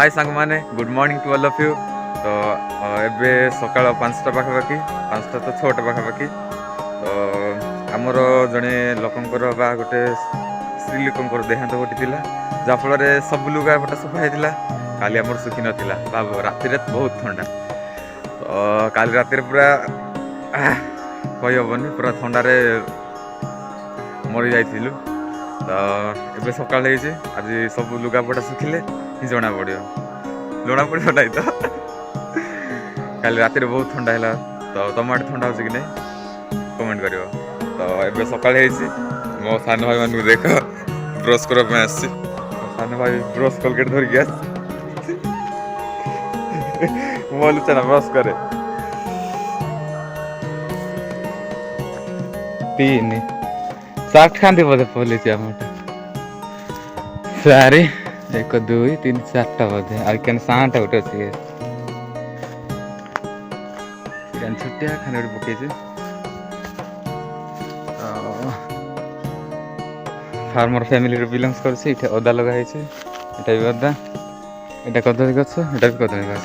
हाय सांग माने good morning to all of you. तो एबे सकाळ 5टा पाखापाखि 5टा तो 6टा पाखापाखि तो आमर जड़े लोकंकर बा गोटे स्त्री लोकंकर देहांत घटीला जाफल सब लुगा पटा सफा होता काली आमर सुखी नाला भाव राति बहुत ठंडा तो काली राति पूरा कही हेनी पूरा ठंडार मरी जाइलु तो एबे सकाल आज सब लुगापटा सुखिले ही जना पड़ो ना तो काली राति बहुत ठंडा है तो तुम आड़े ठंडा हो कि नहीं कमेंट कर तो एबे सकाल मो सान भाई मान देख ब्रश करने आस सान भाई ब्रश कोलगेट धरिक आस लुचा ब्रश करे तीन सार्ट खाते बोधे पलिस सारे 1 2 3 4टा बोधे आन साँटा गोटे अच्छे छोटिया खाने पकई फार्मर फैमिली बिलंग्स कर अदा लगा भी अदा यहाँ कदली गछ यहाँ भी कदली गछ